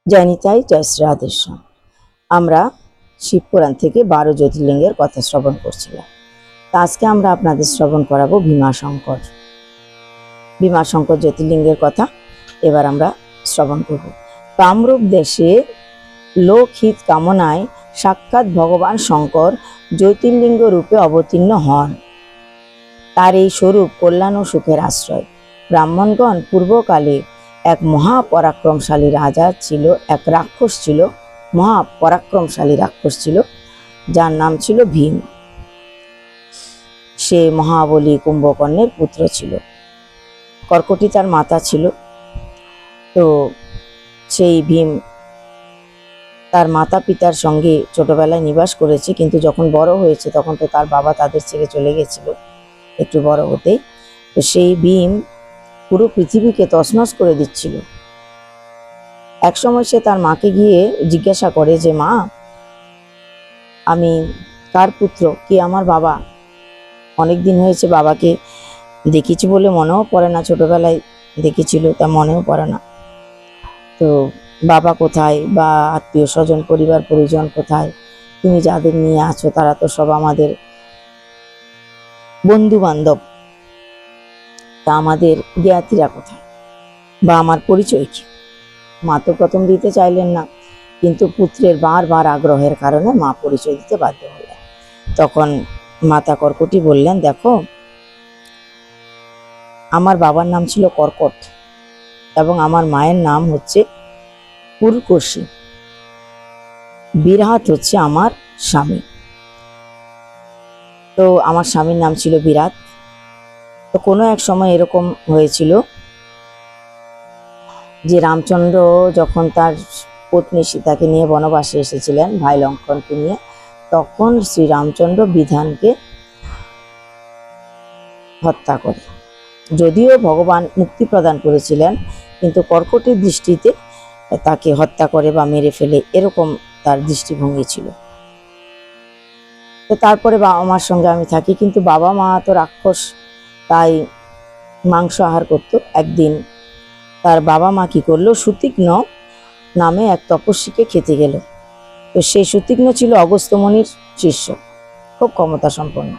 জয় নিতাই, জয় শ্রী রাধেশ্যাম। আমরা শিবপুরাণ থেকে 12 জ্যোতির্লিঙ্গের কথা শ্রবণ করছিলাম। তা আজকে আমরা আপনাদের শ্রবণ করাবো ভীমাশঙ্কর জ্যোতির্লিঙ্গের কথা। এবার আমরা শ্রবণ করব। কামরূপ দেশে লোকহিত কামনায় সাক্ষাৎ ভগবান শঙ্কর জ্যোতির্লিঙ্গ রূপে অবতীর্ণ হন। তার এই স্বরূপ কল্যাণ ও সুখের আশ্রয়। ব্রাহ্মণগণ পূর্বকালে এক মহাপরাক্রমশালী রাজা ছিল, এক রাক্ষস ছিল, মহাপরাক্রমশালী রাক্ষস ছিল, যার নাম ছিল ভীম। সে মহাবলী কুম্ভকর্ণের পুত্র ছিল। কর্কটি তার মাতা ছিল। তো সেই ভীম তার মাতা পিতার সঙ্গে ছোটবেলায় নিবাস করেছে, কিন্তু যখন বড় হয়েছে তখন তো তার বাবা তাদের ছেড়ে চলে গেছিল একটু বড় হতেই। তো সেই ভীম পুরো পৃথিবীকে তছনছ করে দিচ্ছিল। একসময় সে তার মাকে গিয়ে জিজ্ঞাসা করে যে, মা, আমি কার পুত্র, কি আমার বাবা? অনেক দিন হয়েছে বাবাকে দেখেছি বলে মনেও পড়ে না, ছোটবেলায় দেখেছিল তা মনেও পড়ে না। তো বাবা কোথায়, বা আত্মীয় স্বজন পরিবার পরিজন কোথায়? তুমি যাদের নিয়ে আছো তারা তো সব আমাদের বন্ধু বান্ধব, তা আমাদের জ্ঞাতিরা কোথায়, বা আমার পরিচয় কি? মা তো প্রথম দিতে চাইলেন না, কিন্তু পুত্রের বারবার আগ্রহের কারণে মা পরিচয় দিতে বাধ্য হলেন। তখন মাতা কর্কটি বললেন, দেখো, আমার বাবার নাম ছিল কর্কট এবং আমার মায়ের নাম হচ্ছে পুরকশী। বিরাট হচ্ছে আমার স্বামী। তো আমার স্বামীর নাম ছিল বিরাট। তো কোনো এক সময় এরকম হয়েছিল যে রামচন্দ্র যখন তার পত্নী সীতাকে নিয়ে বনবাসে এসেছিলেন, ভাই লঙ্কনকে নিয়ে, তখন শ্রী রামচন্দ্র বিধানকে হত্যা করে। যদিও ভগবান মুক্তি প্রদান করেছিলেন, কিন্তু কর্কটের দৃষ্টিতে তাকে হত্যা করে বা মেরে ফেলে, এরকম তার দৃষ্টিভঙ্গি ছিল। তো তারপরে বাবা মার সঙ্গে আমি থাকি, কিন্তু বাবা মা তো রাক্ষস, তাই মাংস আহার করতো। একদিন তার বাবা মা কি করলো, সুতীক্ষ্ণ নামে এক তপস্বীকে খেতে গেল। তো সেই সুতীক্ষ্ণ ছিল অগস্ত্য মুনির শিষ্য, খুব ক্ষমতা সম্পন্ন।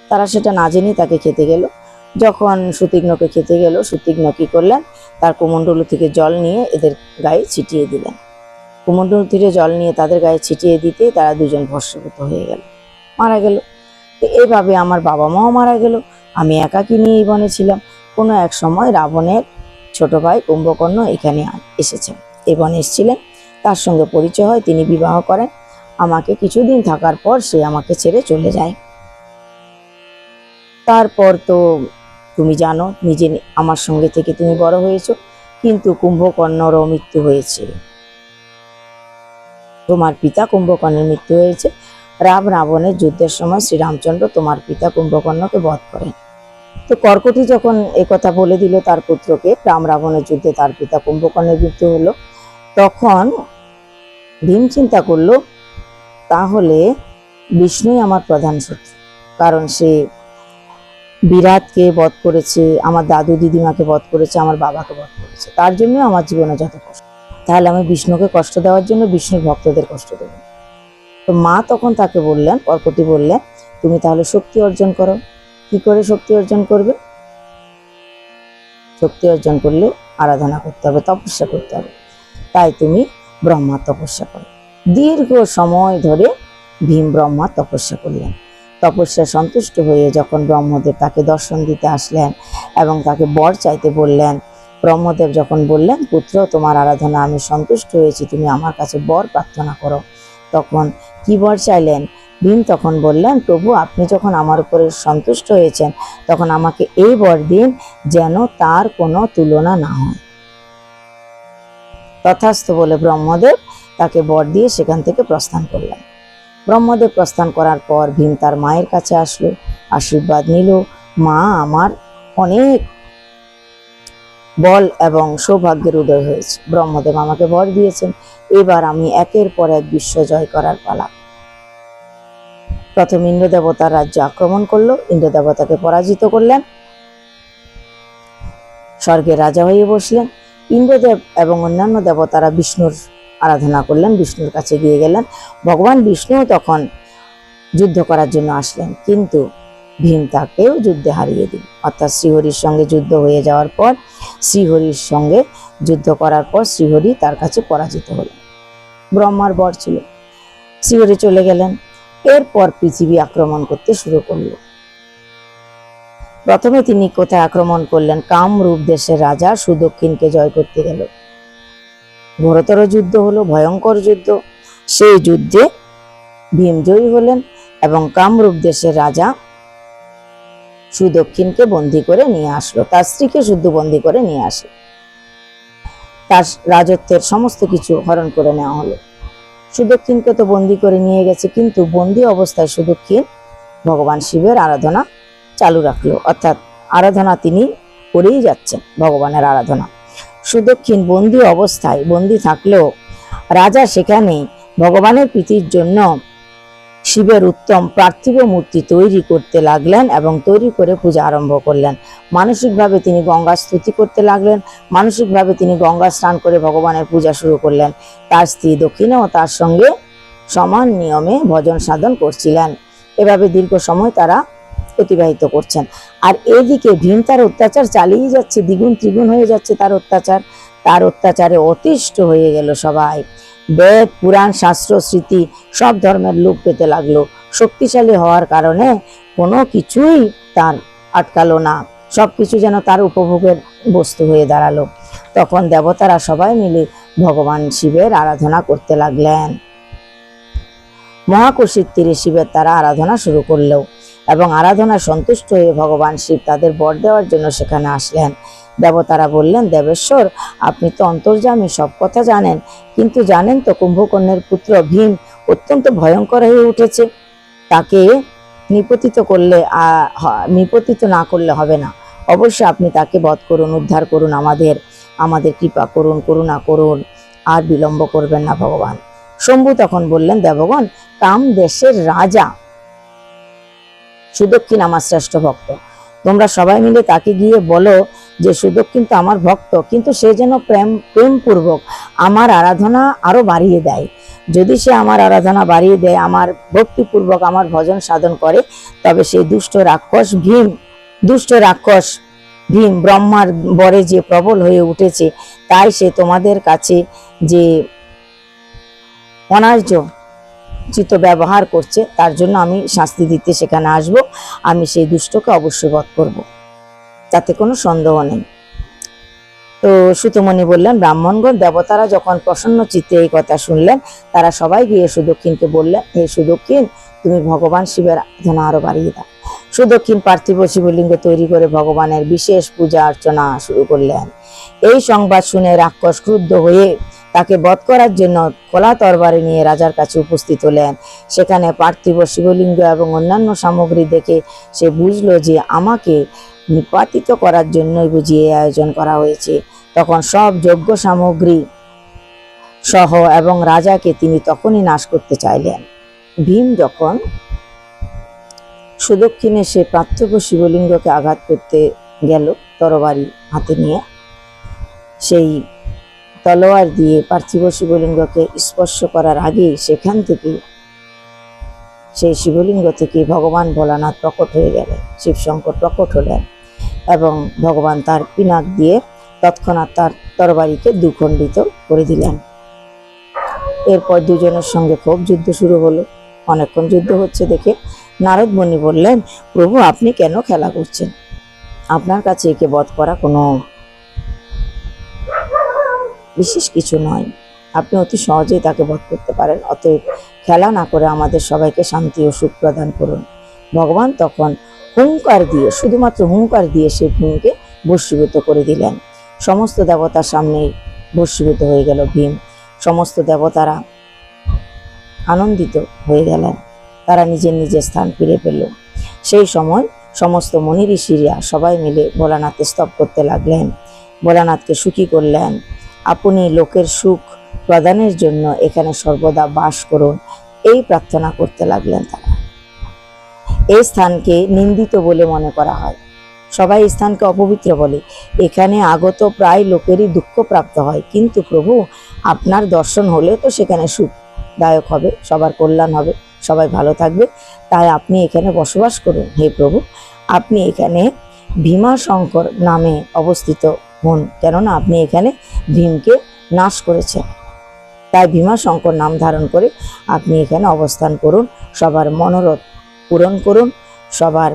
তারা সেটা না জেনেই তাকে খেতে গেল। যখন সুতীক্ষ্ণকে খেতে গেল, সুতীক্ষ্ণ কি করলেন, তার কুমণ্ডলু থেকে জল নিয়ে এদের গায়ে ছিটিয়ে দিলেন। কুমণ্ডলু থেকে জল নিয়ে তাদের গায়ে ছিটিয়ে দিতে তারা দুজন ভস্মীভূত হয়ে গেল, মারা গেল। তো এইভাবে আমার বাবা মাও মারা গেল, আমি একাকী নিয়ে এই বনে ছিলাম। কোনো এক সময় রাবণের ছোট ভাই কুম্ভকর্ণ এখানে এসেছেন, এই বনে এসেছিলেন। তার সঙ্গে পরিচয় হয়, তিনি বিবাহ করেন। আমাকে কিছুদিন থাকার পর সে আমাকে ছেড়ে চলে যায়। তারপর তো তুমি জানো, নিজে আমার সঙ্গে থেকে তুমি বড় হয়েছো, কিন্তু কুম্ভকর্ণরও মৃত্যু হয়েছে। তোমার পিতা কুম্ভকর্ণের মৃত্যু হয়েছে। রাবণের যুদ্ধের সময় শ্রীরামচন্দ্র তোমার পিতা কুম্ভকর্ণকে বধ করেন। তো কর্কটি যখন একথা বলে দিল তার পুত্রকে, রাবণের যুদ্ধে তার পিতা কুম্ভকর্ণের মৃত্যু হলো, তখন ভীম চিন্তা করলো, তাহলে বিষ্ণুই আমার প্রধান শত্রু। কারণ সে বিরাটকে বধ করেছে, আমার দাদু দিদিমাকে বধ করেছে, আমার বাবাকে বধ করেছে, তার জন্য আমার জীবনে যত কষ্ট। তাহলে আমি বিষ্ণুকে কষ্ট দেওয়ার জন্য বিষ্ণুর ভক্তদের কষ্ট দেব। তো মা তখন তাকে বললেন, কর্কটি বললেন, তুমি তাহলে শক্তি অর্জন করো। কি করে শক্তি অর্জন করবে? শক্তি অর্জন করলে আরাধনা করতে হবে, তপস্যা করতে হবে। তাই তুমি ব্রহ্মা তপস্যা করো। দীর্ঘ সময় ধরে ভীম ব্রহ্মা তপস্যা করলেন। তপস্যা সন্তুষ্ট হয়ে যখন ব্রহ্মদেব তাকে দর্শন দিতে আসলেন এবং তাকে বর চাইতে বললেন, ব্রহ্মদেব যখন বললেন, পুত্র, তোমার আরাধনা আমি সন্তুষ্ট হয়েছি, তুমি আমার কাছে বর প্রার্থনা করো। তখন কি বর চাইলেন? ভীম তখন বললেন, প্রভু, আপনি যখন আমার উপরে সন্তুষ্ট হয়েছেন, তখন আমাকে এই বর দিন যেন তার কোনো তুলনা না হয়। তথাস্তু বলে ব্রহ্মদেব তাকে বর দিয়ে সেখান থেকে প্রস্থান করলেন। ব্রহ্মদেব প্রস্থান করার পর ভীম তার মায়ের কাছে আসলো, আশীর্বাদ নিল। মা, আমার অনেক বল এবং সৌভাগ্যের উদয় হয়েছে, ব্রহ্মদেব আমাকে বর দিয়েছেন, এবার আমি একের পর এক বিশ্ব জয় করার পালা। প্রথম ইন্দ্র দেবতার রাজ্য আক্রমণ করলো, ইন্দ্র দেবতাকে পরাজিত করলেন, স্বর্গের রাজা হয়ে বসলেন। ইন্দ্রদেব এবং অন্যান্য দেবতারা বিষ্ণুর আরাধনা করলেন, বিষ্ণুর কাছে গিয়ে গেলেন। ভগবান বিষ্ণু তখন যুদ্ধ করার জন্য আসলেন, কিন্তু ভীম তাকেও যুদ্ধে হারিয়ে দিল। অর্থাৎ শ্রীহরির সঙ্গে যুদ্ধ হয়ে যাওয়ার পর, শ্রীহরির সঙ্গে যুদ্ধ করার পর শ্রীহরি তার কাছে পরাজিত হলেন। ব্রহ্মার বর ছিল, শ্রীহরি চলে গেলেন। এরপর পৃথিবী আক্রমণ করতে শুরু করলো। প্রথমে তিনি কোথায় আক্রমণ করলেন? কামরূপ দেশের রাজা সুদক্ষিণকে জয় করতে গেল। ঘোরতর যুদ্ধ হলো, ভয়ঙ্কর যুদ্ধ। সেই যুদ্ধে ভীম জয়ী হলেন এবং কামরূপ দেশের রাজা সুদক্ষিণকে বন্দী করে নিয়ে আসলো, তার স্ত্রীকে শুদ্ধ বন্দী করে নিয়ে আসে। তার রাজত্বের সমস্ত কিছু হরণ করে নেওয়া হলো। সুদক্ষিণকে তো বন্দী করে নিয়ে গেছে, কিন্তু বন্দী অবস্থায় সুদক্ষিণ ভগবান শিবের আরাধনা চালু রাখলো, অর্থাৎ আরাধনা তিনি করেই যাচ্ছেন, ভগবানের আরাধনা। সুদক্ষিণ বন্দী অবস্থায় বন্দী থাকলেও রাজা সেখানে ভগবানের প্রীতির জন্য শিবের উত্তম পার্থিব মূর্তি তৈরি করতে লাগলেন এবং তৈরি করে পূজা আরম্ভ করলেন। মানসিকভাবে তিনি গঙ্গা স্তুতি করতে লাগলেন, মানসিকভাবে তিনি গঙ্গা স্নান করে ভগবানের পূজা শুরু করলেন। তার স্ত্রী দক্ষিণাও তার সঙ্গে সমান নিয়মে ভজন সাধন করছিলেন। এভাবে দীর্ঘ সময় তারা অতিবাহিত করছেন। আর এদিকে ভীম তার অত্যাচার চালিয়ে যাচ্ছে, দ্বিগুণ ত্রিগুণ হয়ে যাচ্ছে তার অত্যাচার। তার অত্যাচারে অতিষ্ঠ হয়ে গেল সবাই। বেদ, পুরাণ, শাস্ত্র, স্মৃতি সব ধর্মের লোপ পেতে লাগলো। শক্তিশালী হওয়ার কারণে কোনো কিছুই তার আটকালো না, সবকিছু যেন তার উপভোগের বস্তু হয়ে দাঁড়ালো। তখন দেবতারা সবাই মিলে ভগবান শিবের আরাধনা করতে লাগলেন। মহাকুশির তীরে শিবের তারা আরাধনা শুরু করলেও এবং আরাধনায় সন্তুষ্ট হয়ে ভগবান শিব তাদের বর দেওয়ার জন্য সেখানে আসলেন। দেবতারা বললেন, দেবেশ্বর, আপনি তো অন্তর্যামী, সব কথা জানেন, কিন্তু জানেন তো কুম্ভকর্ণের পুত্র ভীম অত্যন্ত ভয়ঙ্কর হয়ে উঠেছে। তাকে নিপতিত না করলে হবে না। অবশ্যই আপনি তাকে বধ করুন, উদ্ধার করুন, আমাদের কৃপা করুন, করুণা করুন, আর বিলম্ব করবেন না ভগবান। শম্ভু তখন বললেন, দেবগণ, কাম দেশের রাজা সুদক্ষিণ আমার শ্রেষ্ঠ ভক্ত। তোমরা সবাই মিলে তাকে গিয়ে বলো যে সুদক্ষিণ তো আমার ভক্ত, কিন্তু সে যেন প্রেমপূর্বক আমার আরাধনা আরো বাড়িয়ে দেয়। যদি সে আমার আরাধনা বাড়িয়ে দেয়, আমার ভক্তিপূর্বক আমার ভজন সাধন করে, তবে সেই দুষ্ট রাক্ষস ভীম ব্রহ্মার বরে যে প্রবল হয়ে উঠেছে, তাই সে তোমাদের কাছে যে অনার্য চিত্ত ব্যবহার করছে, তার জন্য আমি শাস্তি দিতে সেখানে আসব। আমি সেই দুষ্টকে অবশ্যই বধ করব, তাতে কোনো সন্দেহ নেই। তো সুতমণি বললেন, ব্রাহ্মণগণ, দেবতারা যখন প্রসন্ন চিত্তে এই কথা শুনলেন, তারা সবাই গিয়ে সুদক্ষিণকে বললেন, হে সুদক্ষিণ, তুমি ভগবান শিবের আরাধনা আরো বাড়িয়ে দাও। সুদক্ষিণ পার্থিব শিবলিঙ্গ তৈরি করে ভগবানের বিশেষ পূজা অর্চনা শুরু করলেন। এই সংবাদ শুনে রাক্ষস ক্রুদ্ধ হয়ে তাকে বধ করার জন্য খোলা তরবারি নিয়ে রাজার কাছে উপস্থিত হলেন। সেখানে পার্থিব শিবলিঙ্গ এবং অন্যান্য সামগ্রী দেখে সে বুঝলো যে আমাকে নিপাতিত করার জন্যই বুঝি এই আয়োজন করা হয়েছে। তখন সব যজ্ঞ সামগ্রী সহ এবং রাজাকে তিনি তখনই নাশ করতে চাইলেন। ভীম যখন সুদক্ষিণে সে পার্থিব শিবলিঙ্গকে আঘাত করতে গেল তরবারি হাতে নিয়ে, সেই তলোয়ার দিয়ে পার্থিব শিবলিঙ্গকে স্পর্শ করার আগেই সেখান থেকে, সেই শিবলিঙ্গ থেকে ভগবান ভোলানাথ প্রকট হয়ে গেলেন, শিবশঙ্কর প্রকট হলেন এবং ভগবান তার পিনাক দিয়ে তৎক্ষণাৎ তার তরবারিকে দুখণ্ডিত করে দিলেন। এরপর দুজনের সঙ্গে খুব যুদ্ধ শুরু হলো। অনেকক্ষণ যুদ্ধ হচ্ছে দেখে নারদ মুনি বললেন, প্রভু, আপনি কেন খেলা করছেন? আপনার কাছে একে বধ করা কোনো বিশেষ কিছু নয়, আপনি অতি সহজেই তাকে বধ করতে পারেন। অতএব খেলা না করে আমাদের সবাইকে শান্তি ও সুখ প্রদান করুন। ভগবান তখন হুঙ্কার দিয়ে, শুধুমাত্র হুঙ্কার দিয়ে সে ভীমকে ভস্মীভূত করে দিলেন। সমস্ত দেবতার সামনে ভস্মীভূত হয়ে গেল ভীম। সমস্ত দেবতারা আনন্দিত হয়ে গেলেন, তারা নিজের নিজের স্থান ফিরে পেল। সেই সময় সমস্ত মুনি ঋষিরা সবাই মিলে ভোলানাথকে স্তব করতে লাগলেন, ভোলানাথকে সুখী করলেন। আপনি লোকের সুখ প্রদানের জন্য এখানে সর্বদা বাস করুন, এই প্রার্থনা করতে লাগলেন তারা। এই স্থানকে নিন্দিত বলে মনে করা হয়, সবাই এই স্থানকে অপবিত্র বলে। এখানে আগত প্রায় লোকেরই দুঃখ প্রাপ্ত হয়, কিন্তু প্রভু, আপনার দর্শন হলে তো সেখানে সুখদায়ক হবে, সবার কল্যাণ হবে, সবাই ভালো থাকবে। তাই আপনি এখানে বসবাস করুন হে প্রভু। আপনি এখানে ভীমাশঙ্কর নামে অবস্থিত হন, কেননা আপনি এখানে ভীমকে নাশ করেছেন। তাই ভীমাশঙ্কর নাম ধারণ করে আপনি এখানে অবস্থান করুন, সবার মনোরথ পূরণ করুন, সবার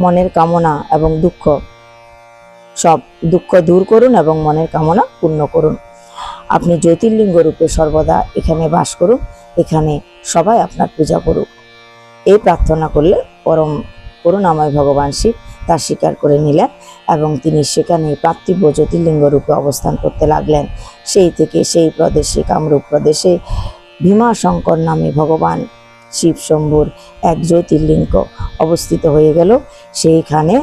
মনের কামনা এবং সব দুঃখ দূর করুন এবং মনের কামনা পূর্ণ করুন। আপনি জ্যোতির্লিঙ্গ রূপে সর্বদা এখানে বাস করুন, এখানে সবাই আপনার পূজা করুক। এই প্রার্থনা করলে পরম করুণাময় ভগবান শিব তা স্বীকার করে নিলেন এবং তিনি সেখানে পার্থিব জ্যোতির্লিঙ্গ রূপে অবস্থান করতে লাগলেন। সেই থেকে সেই প্রদেশে, কামরূপ প্রদেশে ভীমাশঙ্কর নামে ভগবান শিব শম্ভুর এক জ্যোতির্লিঙ্গ অবস্থিত হয়ে গেল। সেইখানে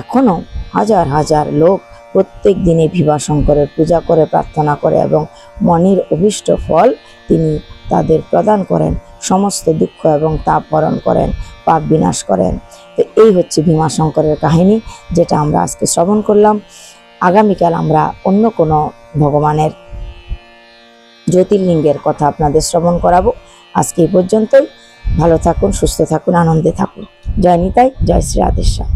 এখনো হাজার হাজার লোক প্রত্যেক দিনে ভীমাশঙ্করের পূজা করে, প্রার্থনা করে এবং মনের অভীষ্ট ফল তিনি তাদের প্রদান করেন, সমস্ত দুঃখ এবং তাপ হরণ করেন, পাপ বিনাশ করেন। তো এই হচ্ছে ভীমাশঙ্করের কাহিনী, যেটা আমরা আজকে শ্রবণ করলাম। আগামীকাল আমরা অন্য কোনো ভগবানের জ্যোতির্লিঙ্গের কথা আপনাদের শ্রবণ করাবো। আজকে এই পর্যন্তই। ভালো থাকুন, সুস্থ থাকুন, আনন্দে থাকুন। জয় নিতাই, জয় শ্রী রাধেশ্যাম।